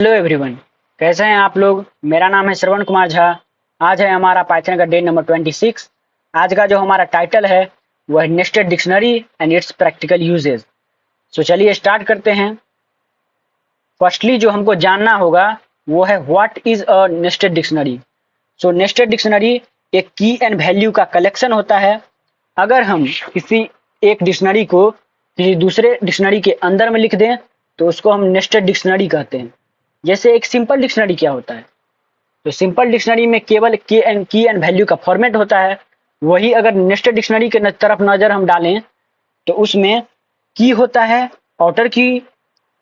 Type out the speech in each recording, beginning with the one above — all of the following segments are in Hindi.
हेलो एवरीवन, कैसे हैं आप लोग। मेरा नाम है श्रवण कुमार झा। आज है हमारा पाइथन का डे नंबर 26। आज का जो हमारा टाइटल है वह है nested dictionary and it's practical usages. So चलिए स्टार्ट करते हैं। फर्स्टली जो हमको जानना होगा वो है what is a nested dictionary. So nested dictionary एक की एंड वैल्यू का कलेक्शन होता है। अगर हम किसी एक डिक्शनरी को किसी दूसरे डिक्शनरी के अंदर में लिख दें तो उसको हम नेस्टेड डिक्शनरी कहते हैं। जैसे एक सिंपल डिक्शनरी क्या होता है, तो सिंपल डिक्शनरी में केवल की एंड वैल्यू का फॉर्मेट होता है। वही अगर नेस्टेड डिक्शनरी के तरफ नजर हम डालें तो उसमें की होता है, आउटर की,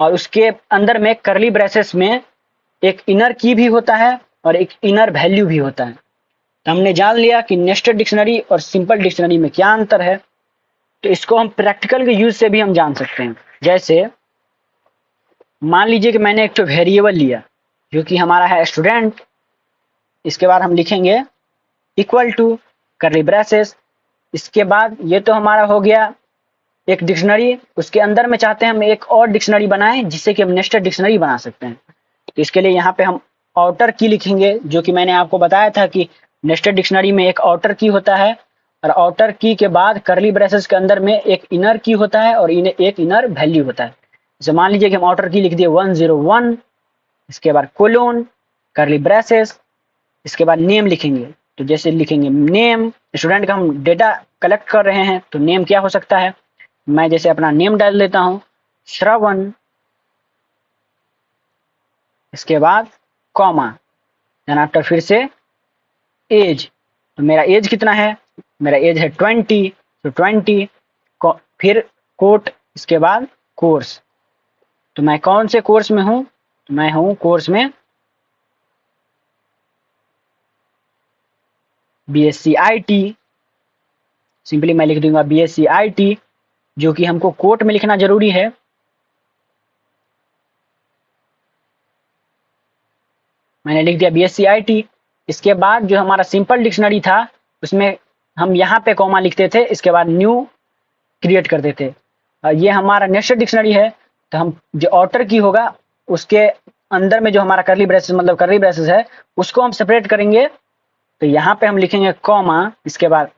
और उसके अंदर में करली ब्रेसेस में एक इनर की भी होता है और एक इनर वैल्यू भी होता है। तो हमने जान लिया कि नेस्टेड डिक्शनरी और सिंपल डिक्शनरी में क्या अंतर है। तो इसको हम प्रैक्टिकल के यूज से भी हम जान सकते हैं। जैसे मान लीजिए कि मैंने एक तो वेरिएबल लिया जो कि हमारा है स्टूडेंट। इसके बाद हम लिखेंगे इक्वल टू करली ब्रेसेस। इसके बाद ये तो हमारा हो गया एक डिक्शनरी। उसके अंदर में चाहते हैं हम एक और डिक्शनरी बनाएं जिससे कि हम नेस्टेड डिक्शनरी बना सकते हैं। तो इसके लिए यहाँ पे हम आउटर की लिखेंगे, जो कि मैंने आपको बताया था कि नेस्टेड डिक्शनरी में एक आउटर की होता है और आउटर की के बाद करली ब्रेसेस के अंदर में एक इनर की होता है और एक इनर वैल्यू होता है। जैसे मान लीजिए कि हम आउटर की लिख दिए 101, इसके बाद कोलोन, करली ब्रेसेस, इसके बाद नेम लिखेंगे। तो जैसे लिखेंगे नेम, स्टूडेंट का हम डेटा कलेक्ट कर रहे हैं तो नेम क्या हो सकता है। मैं जैसे अपना नेम डाल देता हूं श्रवण, इसके बाद कॉमा, देन आफ्टर फिर से एज। तो मेरा एज कितना है, मेरा एज है 20। तो 20 फिर कोट, इसके बाद कोर्स। तो मैं कौन से कोर्स में हूं, तो मैं हूं कोर्स में बीएससी आईटी। सिंपली मैं लिख दूंगा बीएससी आईटी, जो कि हमको कोट में लिखना जरूरी है। मैंने लिख दिया बीएससी आईटी। इसके बाद जो हमारा सिंपल डिक्शनरी था उसमें हम यहाँ पे कॉमा लिखते थे, इसके बाद न्यू क्रिएट करते थे। ये हमारा नेस्टेड डिक्शनरी है। तो हम जो आउटर की होगा उसके अंदर में जो हमारा करली ब्रेसेस मतलब करली ब्रेसेस है उसको हम सेपरेट करेंगे। तो यहाँ पे हम लिखेंगे कॉमा, इसके बाद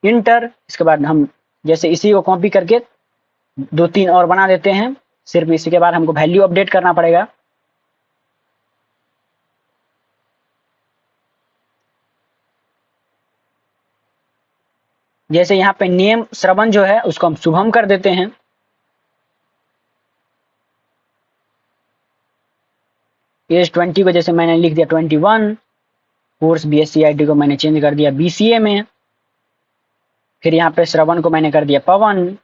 इंटर। इसके बाद हम जैसे इसी को कॉपी करके 2-3 और बना देते हैं। सिर्फ इसी के बाद हमको वैल्यू अपडेट करना पड़ेगा। जैसे यहाँ पे नेम श्रवण जो है उसको हम शुभम कर देते हैं। एज 20 को जैसे मैंने लिख दिया 21। कोर्स बीएससी आईटी को मैंने चेंज कर दिया बीसीए में। फिर यहाँ पे श्रवण को मैंने कर दिया पवन।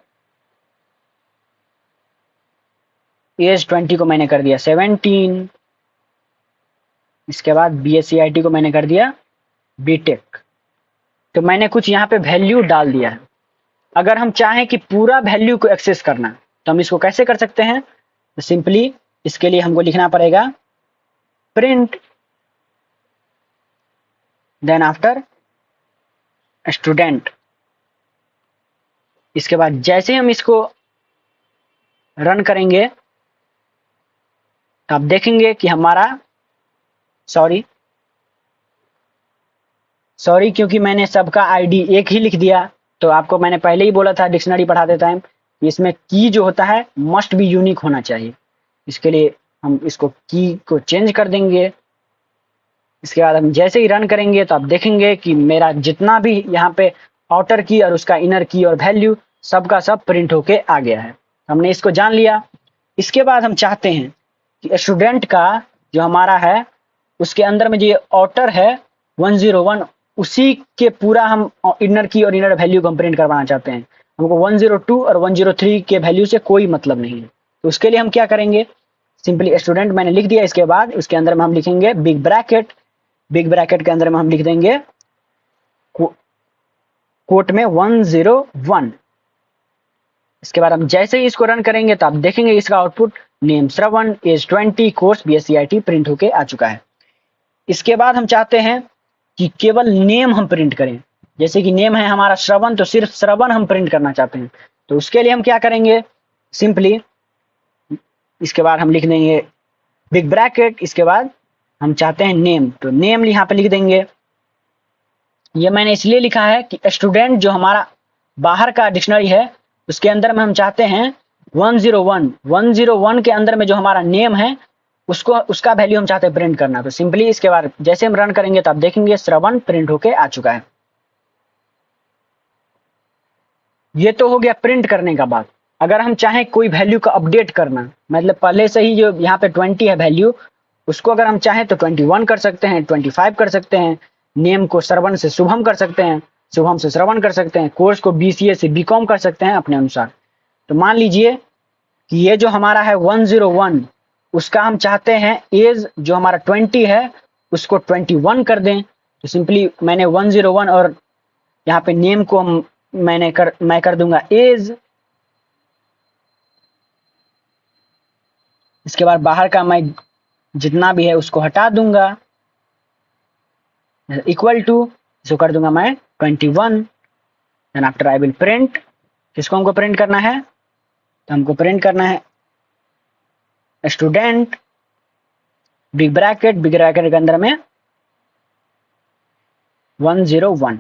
एज 20 को मैंने कर दिया 17। इसके बाद बीएससी आईटी को मैंने कर दिया बीटेक। तो मैंने कुछ यहाँ पे वैल्यू डाल दिया है। अगर हम चाहें कि पूरा वैल्यू को एक्सेस करना तो हम इसको कैसे कर सकते हैं। तो सिंपली इसके लिए हमको लिखना पड़ेगा प्रिंट, देन आफ्टर स्टूडेंट। इसके बाद जैसे हम इसको रन करेंगे तो आप देखेंगे कि हमारा सॉरी क्योंकि मैंने सबका आईडी एक ही लिख दिया। तो आपको मैंने पहले ही बोला था डिक्शनरी पढ़ाते टाइम कि इसमें की जो होता है मस्ट बी यूनिक होना चाहिए। इसके लिए हम इसको की को चेंज कर देंगे। इसके बाद हम जैसे ही रन करेंगे तो आप देखेंगे कि मेरा जितना भी यहाँ पे आउटर की और उसका इनर की और वैल्यू सबका सब प्रिंट होके आ गया है। हमने इसको जान लिया। इसके बाद हम चाहते हैं कि स्टूडेंट का जो हमारा है उसके अंदर में जो आउटर है 101 उसी के पूरा हम इनर की और इनर वैल्यू को हम प्रिंट करवाना चाहते हैं। हमको 102 और 103 के वैल्यू से कोई मतलब नहीं है। तो उसके लिए हम क्या करेंगे, सिंपली स्टूडेंट मैंने लिख दिया। इसके बाद उसके अंदर में हम लिखेंगे बिग ब्रैकेट। बिग ब्रैकेट के अंदर में हम लिख देंगे कोट में 101। इसके बाद हम जैसे ही इसको रन करेंगे तो आप देखेंगे इसका output name Shravan, age 20, course BSc IT print होके आ चुका है। इसके बाद हम चाहते हैं कि केवल नेम हम प्रिंट करें। जैसे कि नेम है हमारा श्रवण, तो सिर्फ श्रवण हम प्रिंट करना चाहते हैं। तो उसके लिए हम क्या करेंगे, सिंपली इसके बाद हम लिख देंगे बिग ब्रैकेट, इसके बाद हम चाहते हैं नेम, तो नेम यहाँ पे लिख देंगे। ये मैंने इसलिए लिखा है कि स्टूडेंट जो हमारा बाहर का डिक्शनरी है उसके अंदर में हम चाहते हैं 101 के अंदर में जो हमारा नेम है उसको, उसका वैल्यू हम चाहते हैं प्रिंट करना। तो सिंपली इसके बाद जैसे हम रन करेंगे तो आप देखेंगे श्रवण प्रिंट होके आ चुका है। ये तो हो गया प्रिंट करने का बात। अगर हम चाहें कोई वैल्यू को अपडेट करना, मतलब पहले से ही जो यहाँ पे 20 है वैल्यू, उसको अगर हम चाहें तो 21 कर सकते हैं, 25 कर सकते हैं, नेम को श्रवण से शुभम कर सकते हैं, शुभम से श्रवण कर सकते हैं, कोर्स को बीसीए से बीकॉम कर सकते हैं अपने अनुसार। तो मान लीजिए कि ये जो हमारा है 101, उसका हम चाहते हैं एज जो हमारा 20 है उसको 21 कर दें। तो सिंपली मैंने 101 और यहाँ पे नेम को मैं कर दूंगा एज। इसके बाद बाहर का मैं जितना भी है उसको हटा दूंगा, इक्वल टू इसको कर दूंगा मैं 21। Then after I will print. किसको हमको प्रिंट करना है, तो हमको प्रिंट करना है स्टूडेंट बिग ब्रैकेट के अंदर में 101।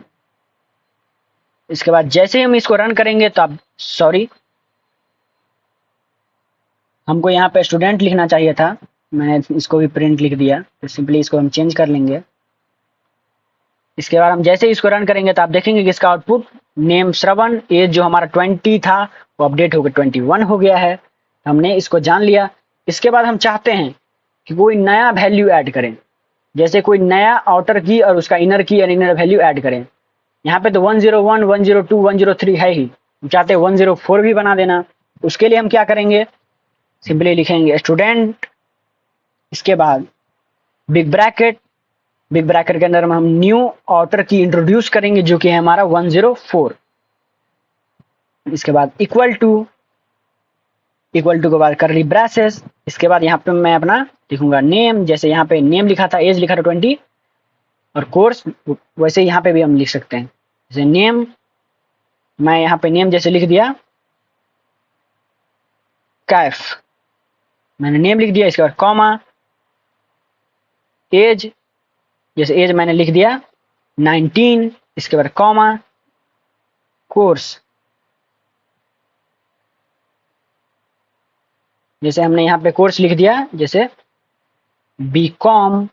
इसके बाद जैसे हम इसको रन करेंगे तो आप सॉरी, हमको यहाँ पे स्टूडेंट लिखना चाहिए था, मैंने इसको भी प्रिंट लिख दिया। तो सिंपली इसको हम चेंज कर लेंगे। इसके बाद हम जैसे इसको रन करेंगे तो आप देखेंगे कि इसका आउटपुट नेम श्रवण, एज जो हमारा 20 था वो अपडेट होकर 21 हो गया है। हमने इसको जान लिया। इसके बाद हम चाहते हैं कि कोई नया वैल्यू ऐड करें, जैसे कोई नया आउटर की और उसका इनर की और इनर वैल्यू ऐड करें। यहाँ पे तो 101, 102, 103 है ही, हम चाहते हैं 104 भी बना देना। उसके लिए हम क्या करेंगे, सिंपली लिखेंगे स्टूडेंट, इसके बाद बिग ब्रैकेट के अंदर में हम न्यू आउटर की इंट्रोड्यूस करेंगे जो कि है हमारा 104। इसके बाद इक्वल टू के बाद करली ब्रैसेस। इसके बाद यहाँ पे मैं अपना लिखूंगा नेम, जैसे यहाँ पे नेम लिखा था, एज लिखा था 20, और कोर्स वैसे यहाँ पे भी हम लिख सकते हैं। जैसे नेम, मैं यहाँ पे नेम जैसे लिख दिया कैफ, मैंने नेम लिख दिया। इसके बाद कॉमा, एज, जैसे एज मैंने लिख दिया 19। इसके बाद कॉमा, कोर्स, जैसे हमने यहाँ पे कोर्स लिख दिया जैसे बीकॉम,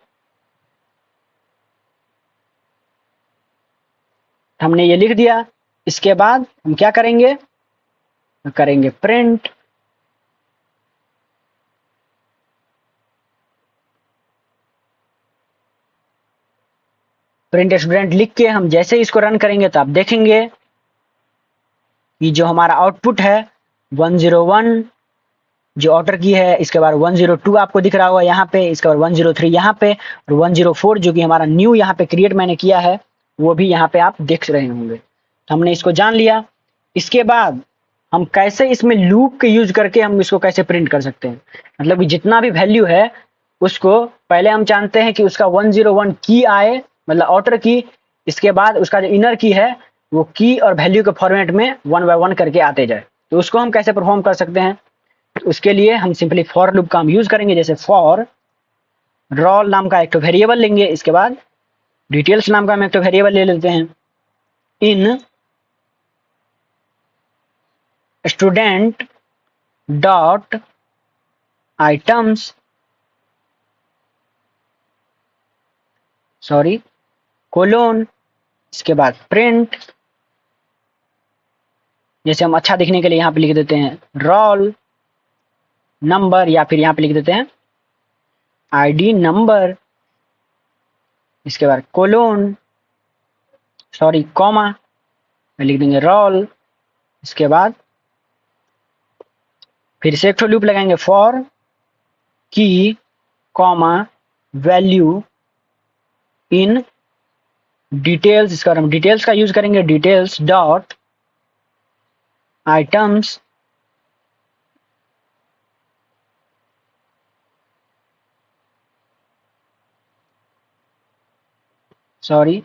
हमने ये लिख दिया। इसके बाद हम क्या करेंगे, करेंगे प्रिंट। प्रिंट स्टूडेंट लिख के हम जैसे इसको रन करेंगे तो आप देखेंगे कि जो हमारा आउटपुट है 101 जो ऑर्डर की है, इसके बाद 102 आपको दिख रहा होगा यहाँ पे, इसके बाद 103 यहाँ पे, और 104 जो कि हमारा न्यू यहाँ पे क्रिएट मैंने किया है वो भी यहाँ पे आप देख रहे होंगे। तो हमने इसको जान लिया। इसके बाद हम कैसे इसमें लूप के यूज करके हम इसको कैसे प्रिंट कर सकते हैं, मतलब कि जितना भी वैल्यू है उसको पहले हम जानते हैं कि उसका 101 की आए, मतलब आउटर की। इसके बाद उसका जो इनर की है वो की और वैल्यू के फॉर्मेट में 1 बाय 1 करके आते जाए। तो उसको हम कैसे परफॉर्म कर सकते हैं, उसके लिए हम सिंपली फॉर लूप का हम यूज करेंगे। जैसे फॉर रोल नाम का एक तो वेरिएबल लेंगे, इसके बाद डिटेल्स नाम का हम एक तो वेरिएबल ले लेते हैं। In student dot items, sorry colon, इसके बाद प्रिंट, जैसे हम अच्छा दिखने के लिए यहाँ पे लिख देते हैं रोल नंबर, या फिर यहाँ पे लिख देते हैं आईडी नंबर। इसके बाद कोलोन, सॉरी कॉमा, लिख देंगे रोल। इसके बाद फिर से एक तो लूप लगाएंगे फॉर की कॉमा वैल्यू इन डिटेल्स। इसका हम डिटेल्स का यूज करेंगे, डिटेल्स डॉट आइटम्स, सॉरी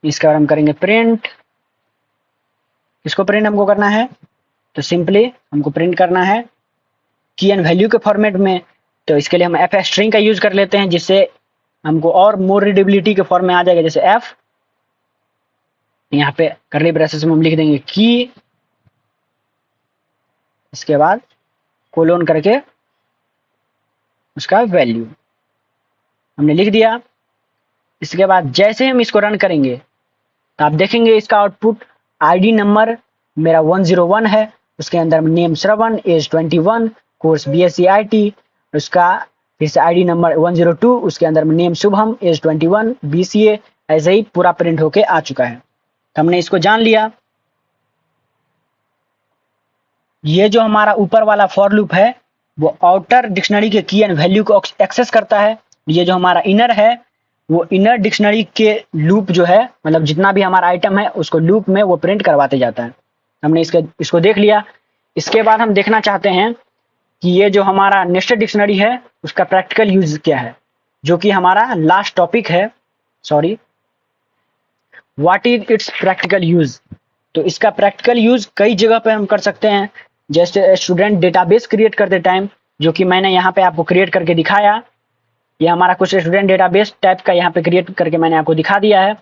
इसके बाद हम करेंगे प्रिंट। इसको प्रिंट हमको करना है तो सिंपली हमको प्रिंट करना है की एंड वैल्यू के फॉर्मेट में। तो इसके लिए हम एफ स्ट्रिंग का यूज कर लेते हैं, जिससे हमको और मोर रीडेबिलिटी के फॉर्म में आ जाएगा। जैसे एफ, यहाँ पे करली ब्रेसेस में हम लिख देंगे की, इसके बाद कोलोन करके उसका वैल्यू हमने लिख दिया। इसके बाद जैसे हम इसको रन करेंगे तो आप देखेंगे इसका आउटपुट आईडी नंबर मेरा 101 है, उसके अंदर name Shravan, age 21, course BSc IT, उसका फिर से आईडी नंबर 102, उसके अंदर नेम शुभम, एज 21, बीसीए, ऐसे ही पूरा प्रिंट होके आ चुका है। तो हमने इसको जान लिया। ये जो हमारा ऊपर वाला फॉर लूप है वो आउटर डिक्शनरी के की एंड वैल्यू को एक्सेस करता है। ये जो हमारा इनर है वो इनर डिक्शनरी के लूप जो है, मतलब जितना भी हमारा आइटम है उसको लूप में वो प्रिंट करवाते जाता है। हमने इसको देख लिया। इसके बाद हम देखना चाहते हैं कि ये जो हमारा नेस्टेड डिक्शनरी है उसका प्रैक्टिकल यूज क्या है, जो कि हमारा लास्ट टॉपिक है। Sorry, what is it's practical use. तो इसका प्रैक्टिकल यूज कई जगह पे हम कर सकते हैं, जैसे स्टूडेंट डेटाबेस क्रिएट करते टाइम, जो कि मैंने यहाँ पे आपको क्रिएट करके दिखाया। ये हमारा कुछ स्टूडेंट डेटाबेस टाइप का यहाँ पे क्रिएट करके मैंने आपको दिखा दिया है।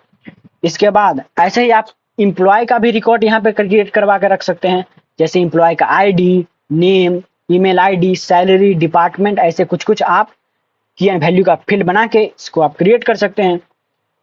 इसके बाद ऐसे ही आप इम्प्लॉय का भी रिकॉर्ड यहाँ पे क्रिएट करवा के रख सकते हैं, जैसे इम्प्लॉय का ID, name, email ID, salary, department, ऐसे कुछ कुछ आप की एंड वैल्यू का फील्ड बना के इसको आप क्रिएट कर सकते हैं।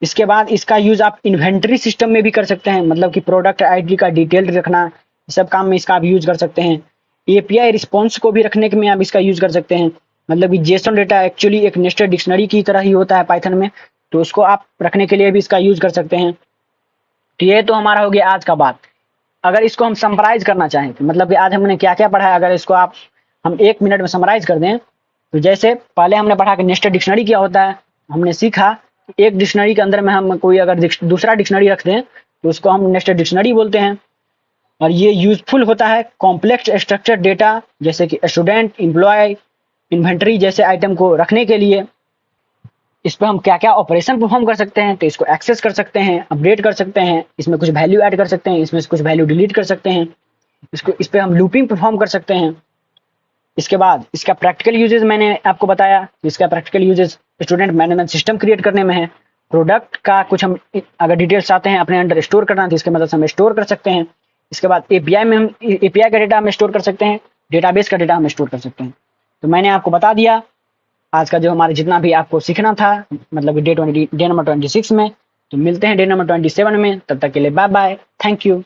इसके बाद इसका यूज आप इन्वेंटरी सिस्टम में भी कर सकते हैं, मतलब कि प्रोडक्ट आईडी का डिटेल रखना, ये सब काम में इसका आप यूज कर सकते हैं। एपीआई रिस्पॉन्स को भी रखने के में आप इसका यूज कर सकते हैं, मतलब कि जेसन डेटा एक्चुअली एक नेस्टेड डिक्शनरी की तरह ही होता है पाइथन में, तो उसको आप रखने के लिए भी इसका यूज कर सकते हैं। तो ये तो हमारा हो गया आज का बात। अगर इसको हम समराइज करना चाहें तो मतलब कि आज हमने क्या क्या पढ़ा है, अगर इसको हम 1 मिनट में समराइज कर दें तो जैसे पहले हमने पढ़ा कि नेस्टेड डिक्शनरी क्या होता है। हमने सीखा कि एक डिक्शनरी के अंदर में हम कोई अगर दूसरा डिक्शनरी रखते हैं तो उसको हम नेस्टेड डिक्शनरी बोलते हैं। और ये यूजफुल होता है कॉम्प्लेक्स स्ट्रक्चर्ड डेटा, जैसे कि स्टूडेंट, एम्प्लॉय, इन्वेंटरी जैसे आइटम को रखने के लिए। इस पर हम क्या क्या ऑपरेशन परफॉर्म कर सकते हैं, तो इसको एक्सेस कर सकते हैं, अपडेट कर सकते हैं, इसमें कुछ वैल्यू ऐड कर सकते हैं, इसमें से कुछ वैल्यू डिलीट कर सकते हैं, इस पर हम लूपिंग परफॉर्म कर सकते हैं। इसके बाद इसका प्रैक्टिकल यूजेस मैंने आपको बताया। इसका practical uses student management system create करने में है। प्रोडक्ट का कुछ हम अगर डिटेल्स चाहते हैं अपने अंडर स्टोर करना तो इसके मदद से हम स्टोर कर सकते हैं। इसके बाद एपीआई में हम एपीआई का डेटा हम स्टोर कर सकते हैं, डेटाबेस का डेटा हम स्टोर कर सकते हैं। तो मैंने आपको बता दिया आज का जो हमारे जितना भी आपको सीखना था, मतलब कि डे नंबर 26 में। तो मिलते हैं डे नंबर 27 में, तब तक के लिए बाय बाय, थैंक यू।